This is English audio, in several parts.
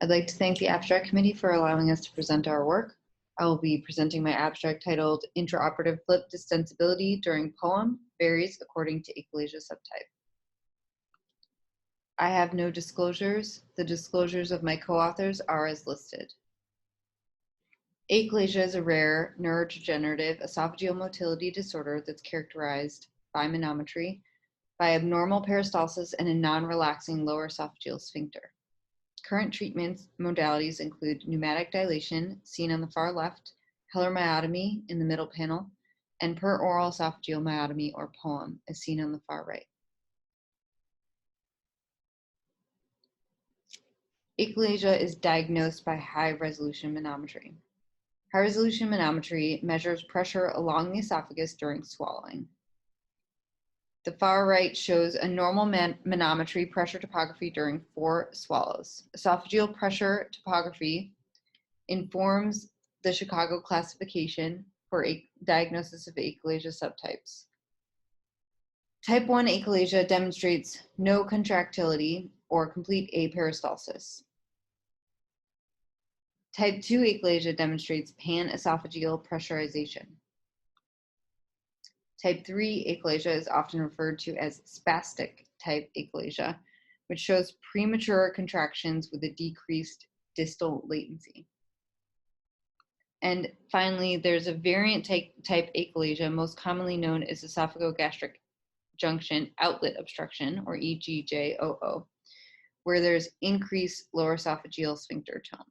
I'd like to thank the Abstract Committee for allowing us to present our work. I will be presenting my abstract titled Intraoperative Flip Distensibility during Poem Varies According to Achalasia Subtype. I have no disclosures. The disclosures of my co-authors are as listed. Achalasia is a rare neurodegenerative esophageal motility disorder that's characterized by manometry, by abnormal peristalsis and a non-relaxing lower esophageal sphincter. Current treatment modalities include pneumatic dilation, seen on the far left, Heller myotomy in the middle panel, and per-oral esophageal myotomy or POEM, as seen on the far right. Achalasia is diagnosed by high-resolution manometry. High-resolution manometry measures pressure along the esophagus during swallowing. The far right shows a normal manometry pressure topography during 4 swallows. Esophageal pressure topography informs the Chicago classification for a diagnosis of achalasia subtypes. Type 1 achalasia demonstrates no contractility or complete aperistalsis. Type 2 achalasia demonstrates pan-esophageal pressurization. Type 3 achalasia is often referred to as spastic type achalasia, which shows premature contractions with a decreased distal latency. And finally, there's a variant type achalasia, most commonly known as esophagogastric junction outlet obstruction, or EGJOO, where there's increased lower esophageal sphincter tone.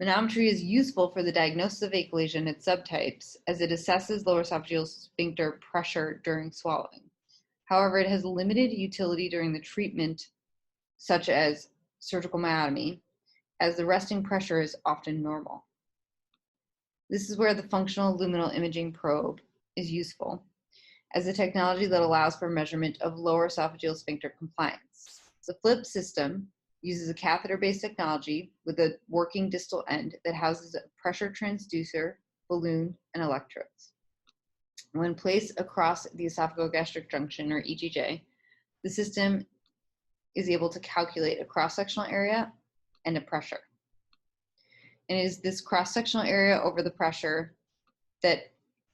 Manometry is useful for the diagnosis of achalasia and its subtypes, as it assesses lower esophageal sphincter pressure during swallowing. However, it has limited utility during the treatment, such as surgical myotomy, as the resting pressure is often normal. This is where the functional luminal imaging probe is useful, as a technology that allows for measurement of lower esophageal sphincter compliance. The FLIP system uses a catheter-based technology with a working distal end that houses a pressure transducer, balloon, and electrodes. When placed across the esophagogastric junction, or EGJ, the system is able to calculate a cross-sectional area and a pressure. And it is this cross-sectional area over the pressure that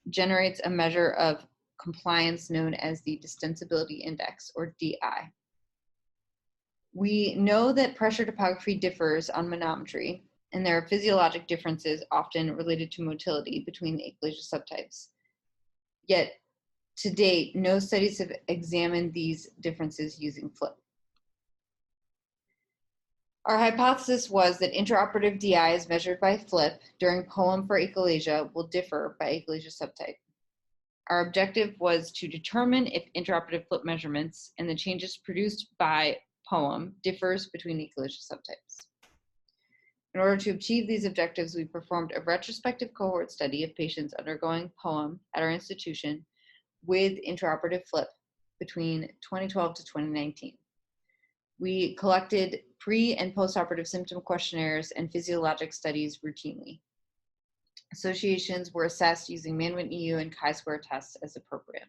generates a measure of compliance known as the Distensibility Index, or DI. We know that pressure topography differs on manometry, and there are physiologic differences often related to motility between the achalasia subtypes. Yet, to date, no studies have examined these differences using FLIP. Our hypothesis was that intraoperative DI as measured by FLIP during POEM for achalasia will differ by achalasia subtype. Our objective was to determine if intraoperative FLIP measurements and the changes produced by POEM differs between achalasia subtypes. In order to achieve these objectives, we performed a retrospective cohort study of patients undergoing POEM at our institution with intraoperative FLIP between 2012 to 2019. We collected pre- and postoperative symptom questionnaires and physiologic studies routinely. Associations were assessed using Mann-Whitney-U and chi-square tests as appropriate.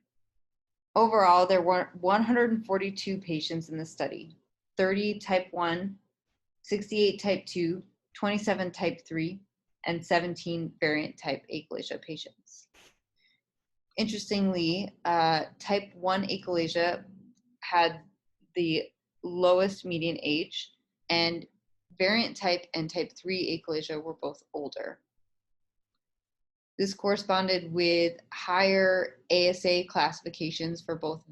Overall, there were 142 patients in the study, 30 type 1, 68 type 2, 27 type 3, and 17 variant type achalasia patients. Interestingly, type 1 achalasia had the lowest median age, and variant type and type 3 achalasia were both older. This corresponded with higher ASA classifications for both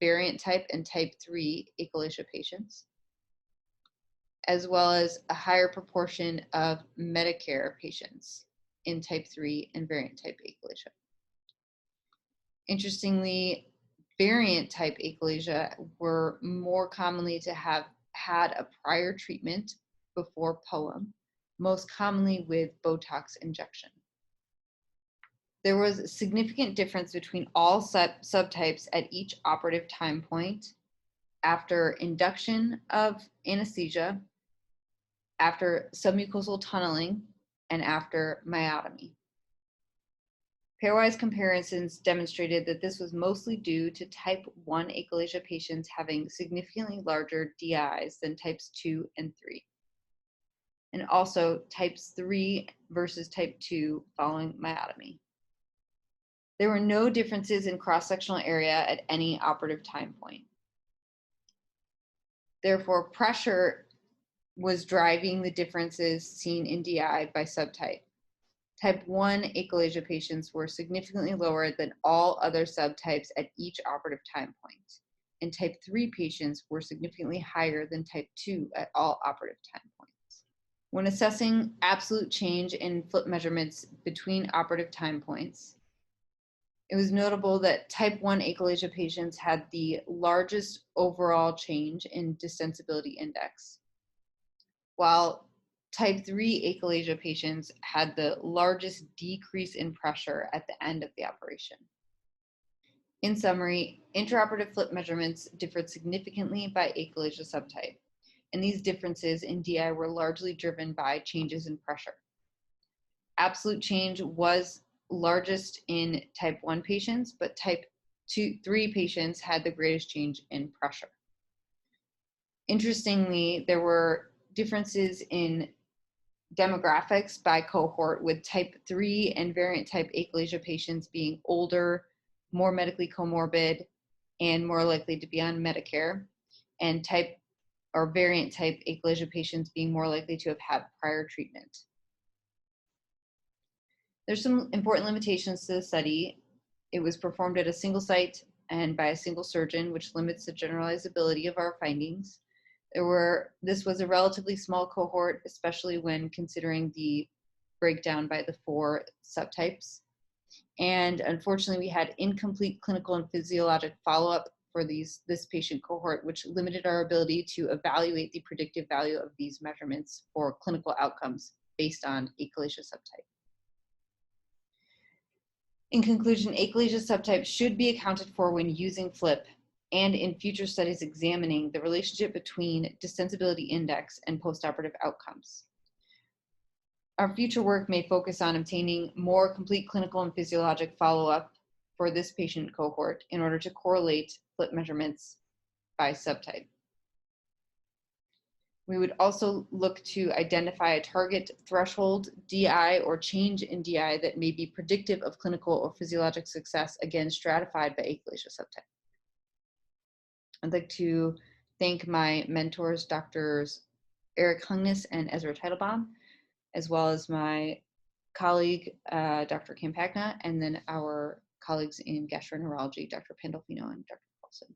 variant type and type 3 achalasia patients, as well as a higher proportion of Medicare patients in type 3 and variant type achalasia. Interestingly, variant type achalasia were more commonly to have had a prior treatment before POEM, most commonly with Botox injection. There was a significant difference between all subtypes at each operative time point after induction of anesthesia, after submucosal tunneling, and after myotomy. Pairwise comparisons demonstrated that this was mostly due to type 1 achalasia patients having significantly larger DIs than types 2 and 3, and also types 3 versus type 2 following myotomy. There were no differences in cross-sectional area at any operative time point. Therefore, pressure was driving the differences seen in DI by subtype. Type 1 achalasia patients were significantly lower than all other subtypes at each operative time point, and type 3 patients were significantly higher than type 2 at all operative time points. When assessing absolute change in flip measurements between operative time points, it was notable that type 1 achalasia patients had the largest overall change in Distensibility index, while type 3 achalasia patients had the largest decrease in pressure at the end of the operation. In summary, intraoperative flip measurements differed significantly by achalasia subtype, and these differences in DI were largely driven by changes in pressure. Absolute change was largest in type 1 patients, but type 3 patients had the greatest change in pressure. Interestingly, there were differences in demographics by cohort, with type 3 and variant type achalasia patients being older, more medically comorbid, and more likely to be on Medicare, and type or variant type achalasia patients being more likely to have had prior treatment. There's some important limitations to the study. It was performed at a single site and by a single surgeon, which limits the generalizability of our findings. This was a relatively small cohort, especially when considering the breakdown by the 4 subtypes. And unfortunately, we had incomplete clinical and physiologic follow-up for this patient cohort, which limited our ability to evaluate the predictive value of these measurements for clinical outcomes based on achalasia subtype. In conclusion, achalasia subtype should be accounted for when using FLIP and in future studies examining the relationship between Distensibility index and postoperative outcomes. Our future work may focus on obtaining more complete clinical and physiologic follow-up for this patient cohort in order to correlate FLIP measurements by subtype. We would also look to identify a target threshold DI or change in DI that may be predictive of clinical or physiologic success, again stratified by achalasia subtype. I'd like to thank my mentors, Drs. Eric Hungnes and Ezra Teitelbaum, as well as my colleague, Dr. Campagna, and then our colleagues in gastroenterology, Dr. Pandolfino and Dr. Paulson.